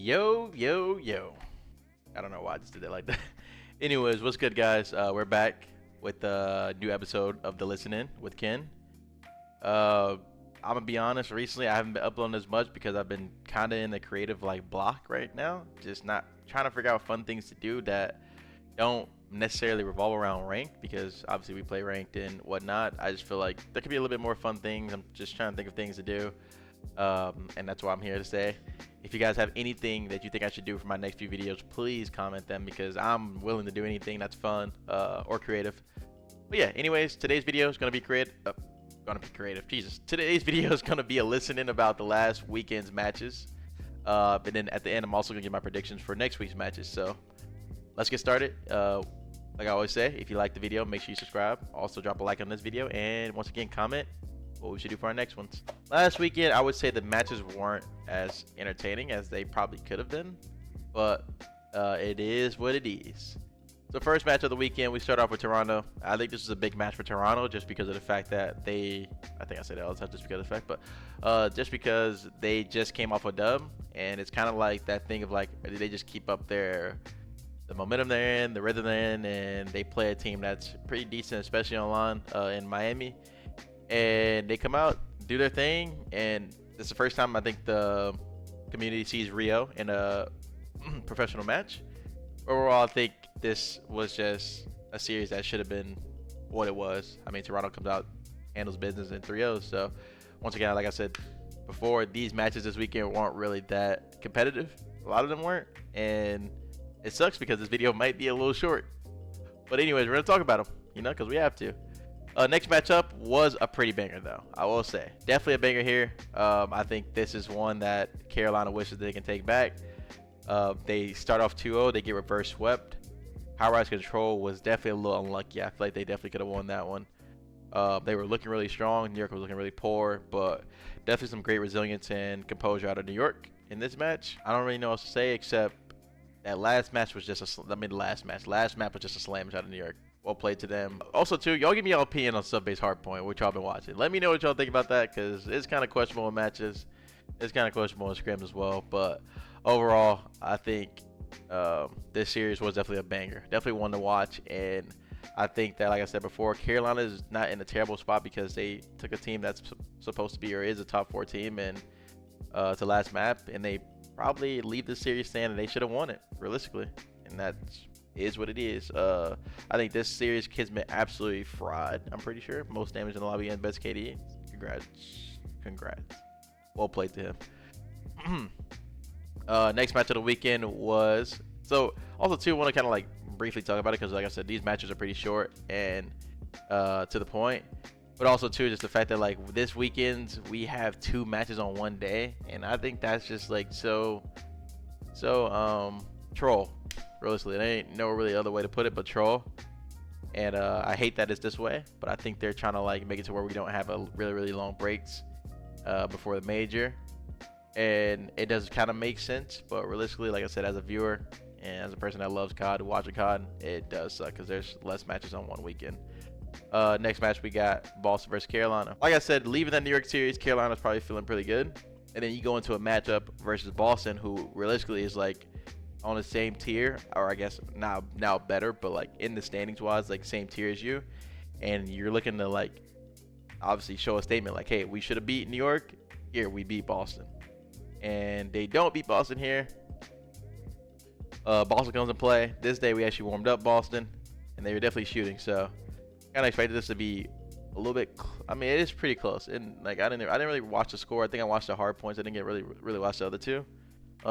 Yo, yo, yo. I don't know why I just did that like that. Anyways, what's good, guys? We're back with a new episode of The Listen In with Ken. I'm gonna be honest, recently I haven't been uploading as much because I've been kind of in the creative block right now. Just not trying to figure out fun things to do that don't necessarily revolve around ranked, because obviously we play ranked and whatnot. I just feel like there could be a little bit more fun things. I'm just trying to think of things to do. And that's why I'm here to say, if you guys have anything that you think I should do for my next few videos, please comment them, because I'm willing to do anything that's fun or creative. But yeah, anyways, today's video is gonna be creative. Jesus, today's video is gonna be a listen-in about the last weekend's matches, and then at the end, I'm also gonna give my predictions for next week's matches. So let's get started. Like I always say, if you like the video, make sure you subscribe. Also, drop a like on this video, and once again, comment what we should do for our next ones. Last weekend, I would say the matches weren't as entertaining as they probably could have been, but it is what it is. So first match of the weekend, we start off with Toronto. I think this is a big match for Toronto just because of the fact that I think I say that all the time just because of the fact, but just because they just came off a dub, and it's kind of like that thing of like, they just keep up the momentum they're in, the rhythm they're in, and they play a team that's pretty decent, especially online in Miami. And they come out, do their thing, and it's the first time I think the community sees Rio in a professional match. Overall, I think this was just a series that should have been what it was. I mean, Toronto comes out, handles business in 3-0. So once again, like I said before, these matches this weekend weren't really that competitive. A lot of them weren't, and it sucks because this video might be a little short. But anyways, we're gonna talk about them, because we have to. Next matchup was a pretty banger, though, I will say. Definitely a banger here. I think this is one that Carolina wishes they can take back. They start off 2-0. They get reverse swept. High Rise Control was definitely a little unlucky. I feel like they definitely could have won that one. They were looking really strong. New York was looking really poor, but definitely some great resilience and composure out of New York in this match. I don't really know what else to say except that last match was just last match was just a slam shot of New York. Well played to them. Also, too, y'all give me y'all opinion on sub-base hardpoint, which y'all been watching. Let me know what y'all think about that, because it's kind of questionable in matches. It's kind of questionable in scrims as well. But overall, I think this series was definitely a banger. Definitely one to watch. And I think that, like I said before, Carolina is not in a terrible spot because they took a team that's supposed to be or is a top 4 team and to last map. And they probably leave the series saying that they should have won it, realistically. And that's is what it is. I think this series Kid's been absolutely fried. I'm pretty sure most damage in the lobby and best KD. Congrats. Well played to him. Next match of the weekend was also too, want to kind of briefly talk about it because, like I said, these matches are pretty short and to the point. But also too, just the fact that this weekend we have 2 matches on one day, and I think that's just so troll. Realistically, there ain't no really other way to put it but troll. And I hate that it's this way, but I think they're trying to make it to where we don't have a really long breaks before the major, and it does kind of make sense. But realistically, like I said, as a viewer and as a person that loves COD, watching COD, it does suck because there's less matches on one weekend. Next match we got Boston versus Carolina. Like I said, leaving that New York series, Carolina's probably feeling pretty good, and then you go into a matchup versus Boston, who realistically is on the same tier, or I guess now better, but in the standings wise, same tier as you, and you're looking to obviously show a statement hey, we should have beat New York. Here we beat Boston, and they don't beat Boston here. Boston comes in play this day. We actually warmed up Boston, and they were definitely shooting. So kind of expected this to be a little bit. I mean, it is pretty close, and I didn't really watch the score. I think I watched the hard points. I didn't get really watch the other two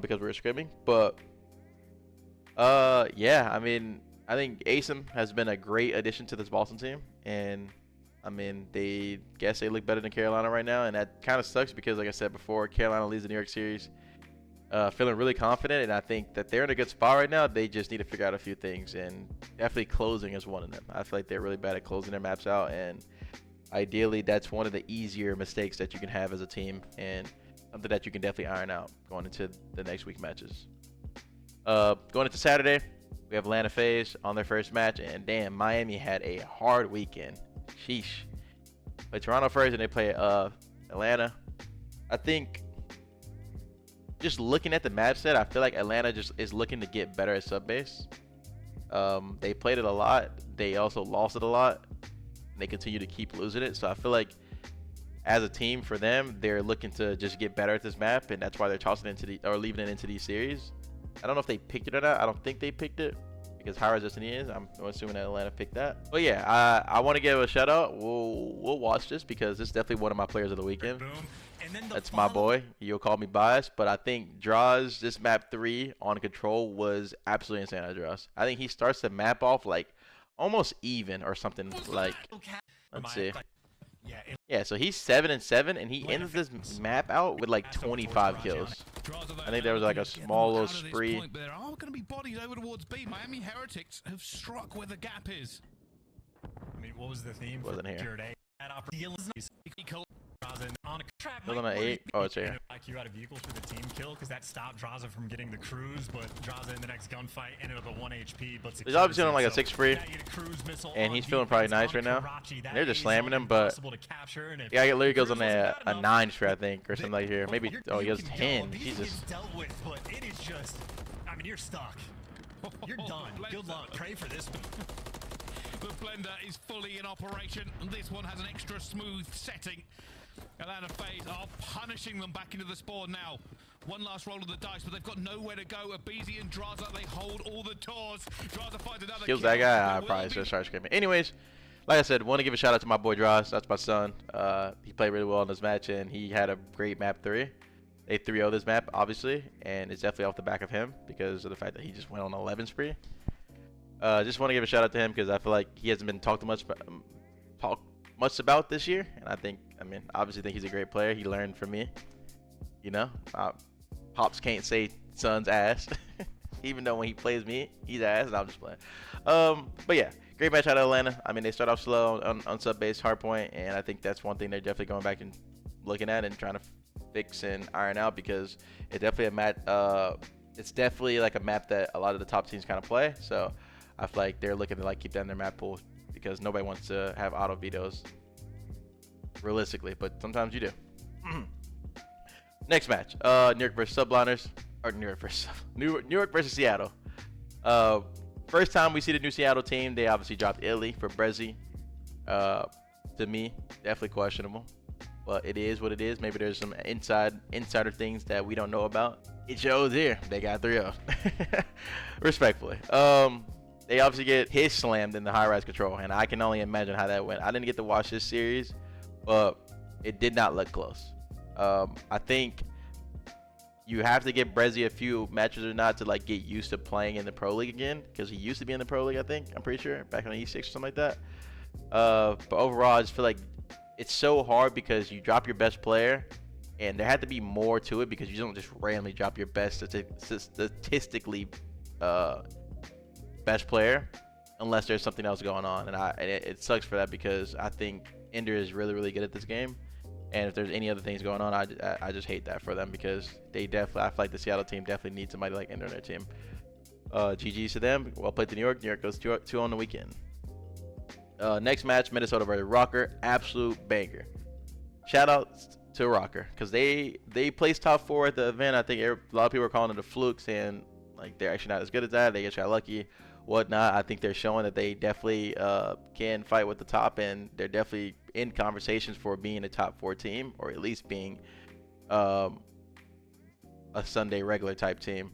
because we were scrimming, but. Yeah, I mean, I think Asim has been a great addition to this Boston team, and I mean, they look better than Carolina right now, and that kind of sucks because, like I said before, Carolina leads the New York series, feeling really confident, and I think that they're in a good spot right now. They just need to figure out a few things, and definitely closing is one of them. I feel like they're really bad at closing their maps out, and ideally, that's one of the easier mistakes that you can have as a team, and something that you can definitely iron out going into the next week matches. Going into Saturday, we have Atlanta FaZe on their first match, and damn, Miami had a hard weekend. Sheesh. Play Toronto first, and they play Atlanta. I think just looking at the match set, I feel like Atlanta just is looking to get better at sub base. They played it a lot. They also lost it a lot. They continue to keep losing it. So I feel like as a team for them, they're looking to just get better at this map, and that's why they're tossing it into or leaving it into these series. I don't know if they picked it or not. I don't think they picked it because high resistance is. I'm assuming that Atlanta picked that. But yeah, I want to give a shout out. We'll watch this because it's definitely one of my players of the weekend. That's my boy. You'll call me biased, but I think Draws this map 3 on control was absolutely insane at Draws. I think he starts the map off like almost even or something like. Let's see. Yeah, so he's 7-7, and he ends this map out with like 25 kills. I think there was like a small little spree. There are going to be bodies over towards B. Miami Heretics have struck where the gap is. I mean, what was the theme? Wasn't here. Still on an 8. Oh, it's here. Like you had a vehicle for the team kill because that stopped Draza from getting the cruise, but Draza in the next gunfight ended up at 1 HP. But he's obviously on like a 6 free, and he's feeling probably nice right now. They're just slamming him, but yeah, it literally goes on a 9 free, I think, or something like here. Maybe he goes 10. Jesus. But it is just, I mean, you're stuck. You're done. Good luck. Pray for this one. The blender is fully in operation, and this one has an extra smooth setting. Atlanta FaZe are punishing them back into the spawn now. One last roll of the dice, but they've got nowhere to go. Abizi and Draza, they hold all the doors. Draza finds another kills that guy. I probably should start screaming. Anyways, like I said, want to give a shout out to my boy Draza. That's my son. He played really well in this match, and he had a great map 3. They 3-0 this map, obviously, and it's definitely off the back of him because of the fact that he just went on 11 spree. Just want to give a shout out to him because I feel like he hasn't been talked much about this year, and I mean, obviously think he's a great player. He learned from me, you know. Pops can't say son's ass, even though when he plays me, he's ass, and I'm just playing. But yeah, great match out of Atlanta. I mean, they start off slow on sub base hardpoint, and I think that's one thing they're definitely going back and looking at and trying to fix and iron out because it's definitely a map. It's definitely like a map that a lot of the top teams kind of play. So I feel like they're looking to like keep that in their map pool because nobody wants to have auto vetoes realistically, but sometimes you do. Next match, New York versus Subliners, or New York versus Seattle. First time we see the new Seattle team, they obviously dropped Illy for Brezzy. To me, definitely questionable, but it is what it is. Maybe there's some insider things that we don't know about. It shows here they got 3-0. Respectfully. They obviously get his slammed in the high-rise control, and I can only imagine how that went. I didn't get to watch this series, but it did not look close. I think you have to give Brezzy a few matches or not to like get used to playing in the Pro League again, because he used to be in the Pro League, I think. I'm pretty sure, back on the E6 or something like that. But overall, I just feel like it's so hard because you drop your best player, and there had to be more to it because you don't just randomly drop your best statistically best player unless there's something else going on, and it sucks for that because I think Ender is really good at this game, and if there's any other things going on, I just hate that for them because they definitely, I feel like the Seattle team definitely needs somebody like Ender on their team. GG's to them. Well played to New York. New York goes 2 on the weekend. Next match, Minnesota versus Rocker, absolute banger. Shout out to Rocker because they placed top 4 at the event. I think a lot of people are calling it a fluke, saying like they're actually not as good as that. They just got lucky, whatnot. I think they're showing that they definitely can fight with the top, and they're definitely in conversations for being a top 4 team, or at least being a Sunday regular type team.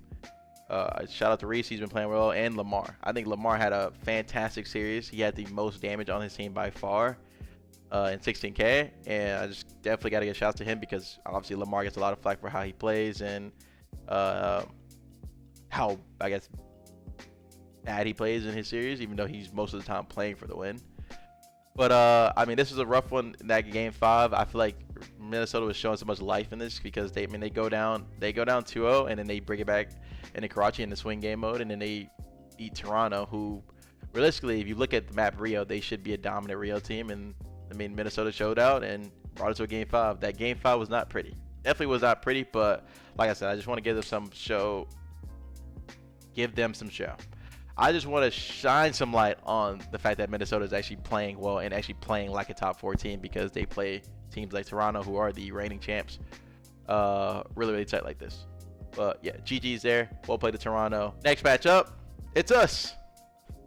Shout out to Reese, he's been playing well, and Lamar. I think Lamar had a fantastic series. He had the most damage on his team by far in 16K, and I just definitely got to give a shout out to him because obviously Lamar gets a lot of flack for how he plays and how, I guess, bad he plays in his series, even though he's most of the time playing for the win. But I mean, this was a rough one in that game 5. I feel like Minnesota was showing so much life in this because they go down 2-0, and then they bring it back in the Karachi in the swing game mode, and then they beat Toronto, who realistically, if you look at the map Rio, they should be a dominant Rio team. And I mean, Minnesota showed out and brought it to a game 5. That game 5 was not pretty. Definitely was not pretty, but like I said, I just want to give them some show. I just want to shine some light on the fact that Minnesota is actually playing well and actually playing like a top 4 team because they play teams like Toronto, who are the reigning champs, really tight like this. But yeah, GG's there. We'll play the Toronto. Next match up, it's us.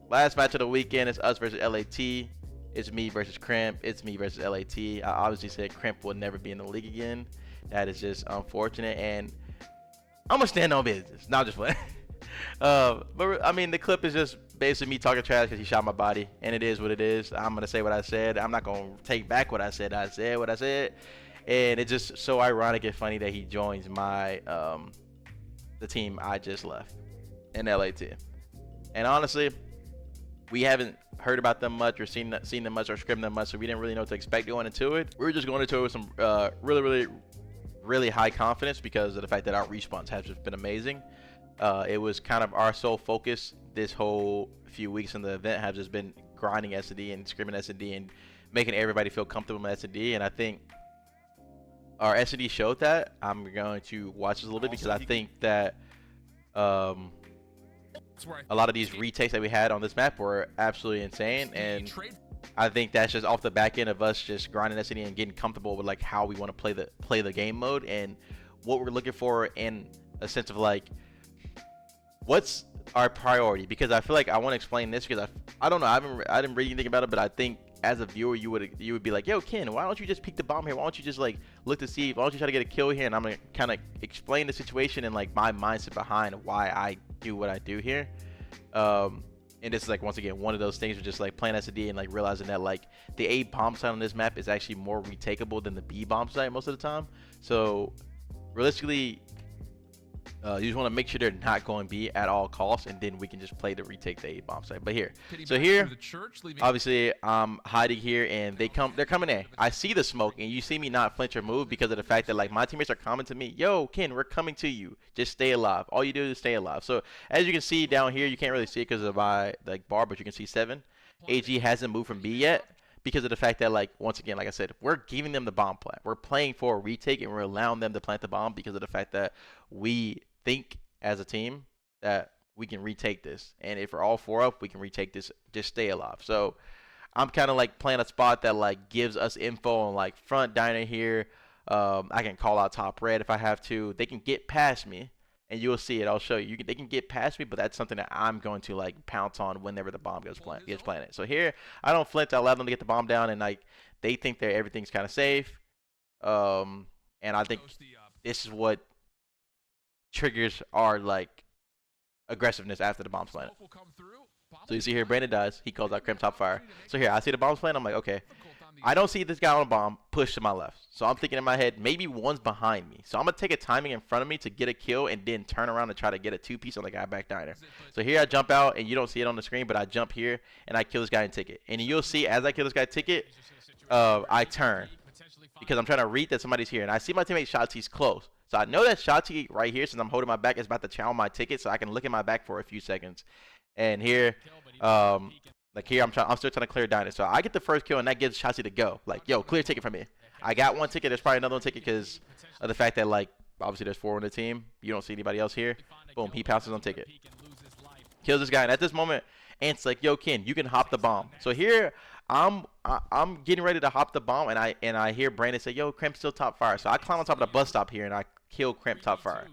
Last match of the weekend is us versus LAT. It's me versus Crimp. It's me versus LAT. I obviously said Crimp will never be in the league again. That is just unfortunate, and I'm gonna stand on business. Not just playing. But I mean, the clip is just basically me talking trash because he shot my body, and it is what it is. I'm gonna say what I said. I'm not gonna take back what I said. I said what I said, and it's just so ironic and funny that he joins my the team I just left in LAT. And honestly, we haven't heard about them much or seen them much or scripted them much, so we didn't really know what to expect going into it. We were just going into it with some really high confidence because of the fact that our response has just been amazing. It was kind of our sole focus this whole few weeks in the event have just been grinding S&D and scrimming S&D and making everybody feel comfortable in S&D, and I think our S&D showed that. I'm going to watch this a little bit because I think that a lot of these retakes that we had on this map were absolutely insane, and I think that's just off the back end of us just grinding S&D and getting comfortable with like how we want to play the game mode and what we're looking for in a sense of like what's our priority. Because I feel like I want to explain this because I don't know, I didn't really think about it, but I think as a viewer you would be like, yo Ken, why don't you just peek the bomb here? Why don't you just like look to see, why don't you try to get a kill here? And I'm gonna kind of explain the situation and like my mindset behind why I do what I do here. And this is like once again one of those things where just like playing S&D and like realizing that like the A bomb site on this map is actually more retakeable than the B bomb site most of the time. So realistically, you just want to make sure they're not going B at all costs, and then we can just play to retake the A bomb site. But here, so here, obviously I'm hiding here, and they're coming in. I see the smoke, and you see me not flinch or move because of the fact that like my teammates are coming to me. Yo, Ken, we're coming to you. Just stay alive. All you do is stay alive. So as you can see down here, you can't really see it because of my like bar, but you can see 7. AG hasn't moved from B yet, because of the fact that, like, once again, like I said, we're giving them the bomb plant. We're playing for a retake, and we're allowing them to plant the bomb because of the fact that we think as a team that we can retake this. And if we're all 4 up, we can retake this. Just stay alive. So I'm kind of, like, playing a spot that, like, gives us info on, like, front diner here. I can call out top red if I have to. They can get past me. And you'll see it. I'll show you. They can get past me, but that's something that I'm going to like pounce on whenever the bomb gets planted. So here, I don't flinch. I allow them to get the bomb down, and like they think that everything's kind of safe. And I think this is what triggers our like aggressiveness after the bomb's planted. So you see here, Brandon dies. He calls out Crimp top fire. So here, I see the bomb's planted. I'm like, okay. I don't see this guy on a bomb push to my left. So I'm thinking in my head, maybe one's behind me. So I'm going to take a timing in front of me to get a kill and then turn around and try to get a 2-piece on the guy back diner. So here I jump out, and you don't see it on the screen, but I jump here, and I kill this guy in ticket. And you'll see as I kill this guy ticket, I turn because I'm trying to read that somebody's here. And I see my teammate Shotzi's close. So I know that Shotzi right here, since I'm holding my back, is about to chow my ticket, so I can look at my back for a few seconds. And here, like here, I'm still trying to clear diner. So I get the first kill, and that gives Shotzi to go. Like, yo, clear ticket for me. I got 1 ticket. There's probably another 1 ticket because of the fact that, like, obviously there's 4 on the team. You don't see anybody else here. Boom, he pounces on ticket. Kills this guy. And at this moment, Ant's like, yo, Ken, you can hop the bomb. So here, I'm getting ready to hop the bomb, and I hear Brandon say, yo, Crimp still top fire. So I climb on top of the bus stop here, and I kill Crimp top fire.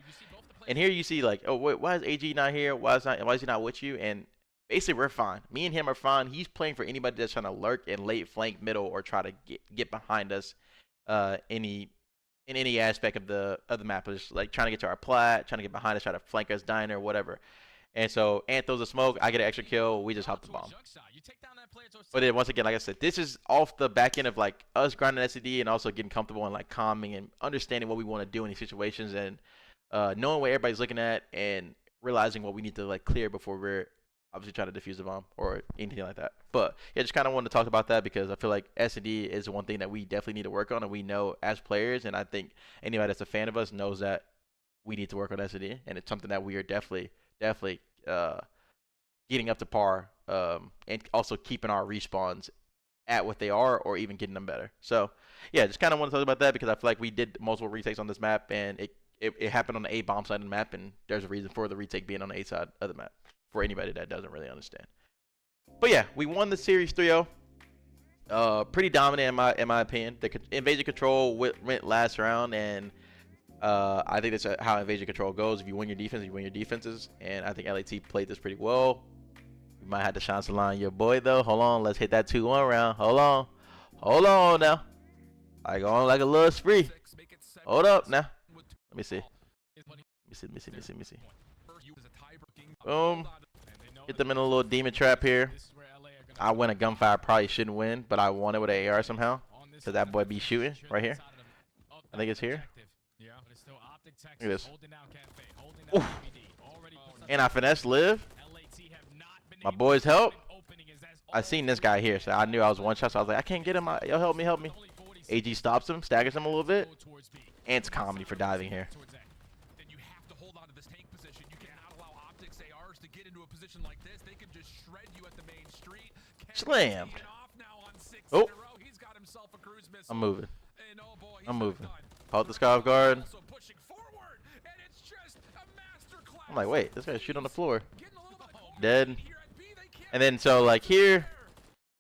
And here you see, like, oh, wait, why is AG not here? Why is he not with you? And basically, we're fine. Me and him are fine. He's playing for anybody that's trying to lurk in late flank, middle, or try to get behind us in any aspect of the map. Just like trying to get to our plat, trying to get behind us, try to flank us, diner, whatever. And so Ant throws a smoke. I get an extra kill. We just hop the bomb. But then once again, like I said, this is off the back end of like us grinding SCD and also getting comfortable and like calming and understanding what we want to do in these situations and knowing what everybody's looking at and realizing what we need to like clear before we're obviously trying to defuse the bomb or anything like that. But yeah, just kind of wanted to talk about that because I feel like S&D is one thing that we definitely need to work on, and we know as players, and I think anybody that's a fan of us knows that we need to work on S&D, and it's something that we are definitely getting up to par, and also keeping our respawns at what they are or even getting them better. So yeah, just kind of want to talk about that because I feel like we did multiple retakes on this map, and it happened on the A bomb side of the map, and there's a reason for the retake being on the A side of the map for anybody that doesn't really understand. But yeah, we won the series 3-0. Pretty dominant in my opinion. The invasion control went last round, and I think that's how invasion control goes. If you win your defense, you win your defenses. And I think LAT played this pretty well. You might have to shine some line on your boy, though. Hold on. Let's hit that 2-1 round. Hold on. Hold on now. I go on like a little spree. Hold up now. Let me see. Let me see. Boom. Hit them in a little demon trap here. I win a gunfire. Probably shouldn't win, but I won it with an AR somehow. Because that boy be shooting right here. I think it's here. Look at this. Oof. And I finesse live. My boys help. I seen this guy here, so I knew I was one shot. So I was like, I can't get him. Yo, help me, help me. AG stops him, staggers him a little bit. And it's comedy for diving here. Then you have to hold on to this tank position. You cannot allow Optic's ARs to get into a position like this. They can just shred you at the main street. Slammed. Oh. I'm moving. I'm moving. Caught this guy off guard. I'm like, wait, this guy's shooting on the floor. Dead. And then, so, like, here,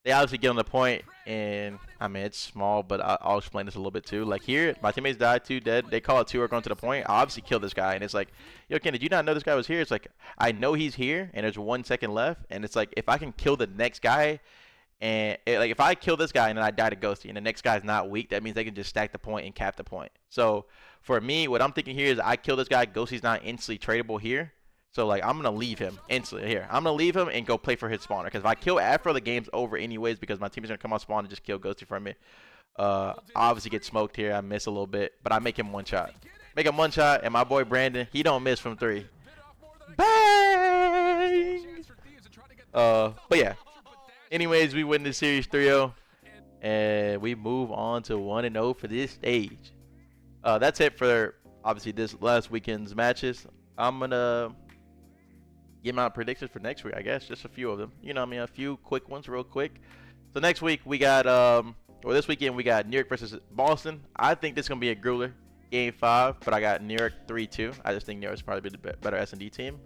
they obviously get on the point, and, I mean, it's small, but I'll explain this a little bit, too. Like, here, my teammates died, too, dead. They call it 2 going to the point. I obviously killed this guy, and it's like, yo, Ken, did you not know this guy was here? It's like, I know he's here, and there's 1 second left, and it's like, if I can kill the next guy, and, like, if I kill this guy, and then I die to Ghosty, and the next guy's not weak, that means they can just stack the point and cap the point. So, for me, what I'm thinking here is I kill this guy, Ghosty's not instantly tradable here. So, like, I'm going to leave him instantly here. I'm going to leave him and go play for his spawner. Because if I kill Afro, the game's over anyways because my teammate's going to come off spawn and just kill Ghosty from me. I obviously get smoked here. I miss a little bit. But I make him 1 shot. Make him 1 shot. And my boy Brandon, he don't miss from 3. Bang! But, yeah. Anyways, we win this series 3-0. And we move on to 1-0 for this stage. That's it for, obviously, this last weekend's matches. I'm going to give my predictions for next week, I guess. Just a few of them. You know what I mean? A few quick ones real quick. So next week we got, or this weekend we got New York versus Boston. I think this is going to be a grueler. Game 5, but I got New York 3-2. I just think New York's probably the better S&D team.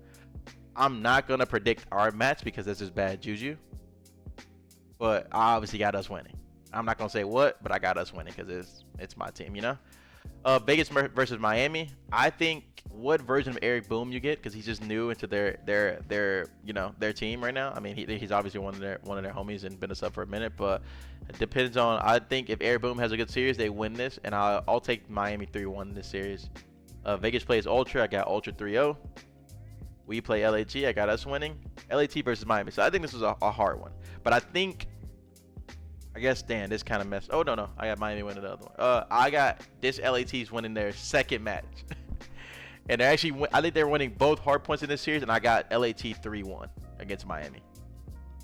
I'm not going to predict our match because this is bad juju. But I obviously got us winning. I'm not going to say what, but I got us winning because it's my team, you know? Vegas versus Miami. I think what version of Eric Boom you get because he's just new into their you know their team right now. I mean he's obviously one of their homies and been a sub for a minute, but it depends on. I think if Eric Boom has a good series, they win this, and I'll take Miami 3-1 in this series. Vegas plays Ultra. I got Ultra 3-0. We play LAT. I got us winning. LAT versus Miami. So I think this is a hard one, but I think. I guess, damn, this kind of messed. Oh, no. I got Miami winning the other one. I got this LAT's winning their second match. And they're actually, I think they're winning both hard points in this series, and I got LAT 3-1 against Miami.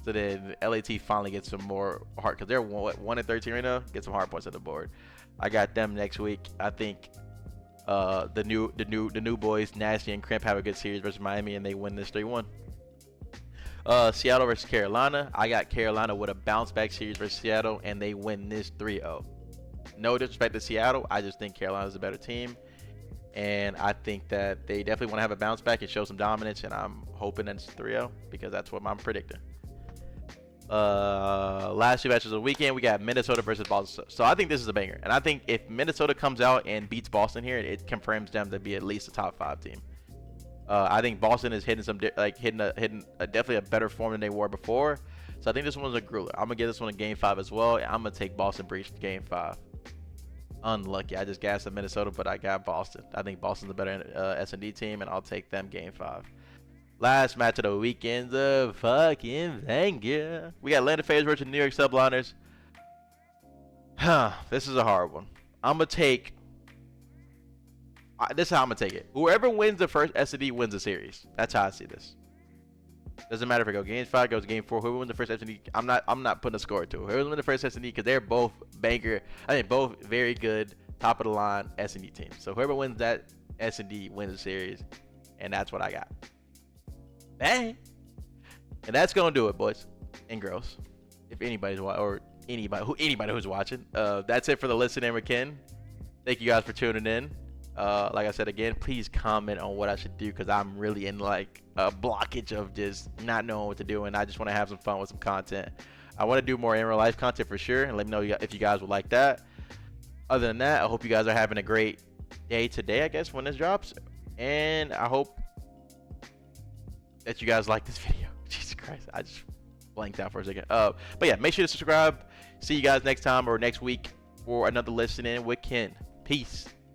So then LAT finally gets some more hard, because they're 1-13 right now, get some hard points on the board. I got them next week. I think the new boys, Nasty and Crimp, have a good series versus Miami, and they win this 3-1. Seattle versus Carolina. I got Carolina with a bounce back series versus Seattle, and they win this 3-0. No disrespect to Seattle. I just think Carolina's a better team. And I think that they definitely want to have a bounce back and show some dominance, and I'm hoping that it's 3-0 because that's what I'm predicting. Last 2 matches of the weekend, we got Minnesota versus Boston. So I think this is a banger. And I think if Minnesota comes out and beats Boston here, it confirms them to be at least a top 5 team. I think Boston is hitting definitely a better form than they were before. So I think this one's a grueler. I'm gonna give this one a game 5 as well. I'm gonna take Boston breach game 5. Unlucky. I just gassed at Minnesota, but I got Boston. I think Boston's a better S&D team, and I'll take them game 5. Last match of the weekend, the fucking banger. We got Atlanta Phase versus New York Subliners. This is a hard one. I'm gonna take. This is how I'm gonna take it. Whoever wins the first S&D wins the series. That's how I see this. Doesn't matter if it goes game 5, goes game 4. Whoever wins the first S&D, I'm not putting a score to it. Whoever wins the first S&D, because they're both banker. I mean, both very good, top of the line S&D teams. So whoever wins that S&D wins the series, and that's what I got. Bang! And that's gonna do it, boys and girls. If anybody's watching, or anybody who's watching, that's it for the listening with Ken. Thank you guys for tuning in. Like I said again, please comment on what I should do because I'm really in like a blockage of just not knowing what to do, and I just want to have some fun with some content. I want to do more in real life content for sure, and let me know if you guys would like that. Other than that, I hope you guys are having a great day today, I guess, when this drops. And I hope that you guys like this video. Jesus Christ, I just blanked out for a second. But yeah, make sure to subscribe. See you guys next time or next week for another Listen In with Ken. Peace.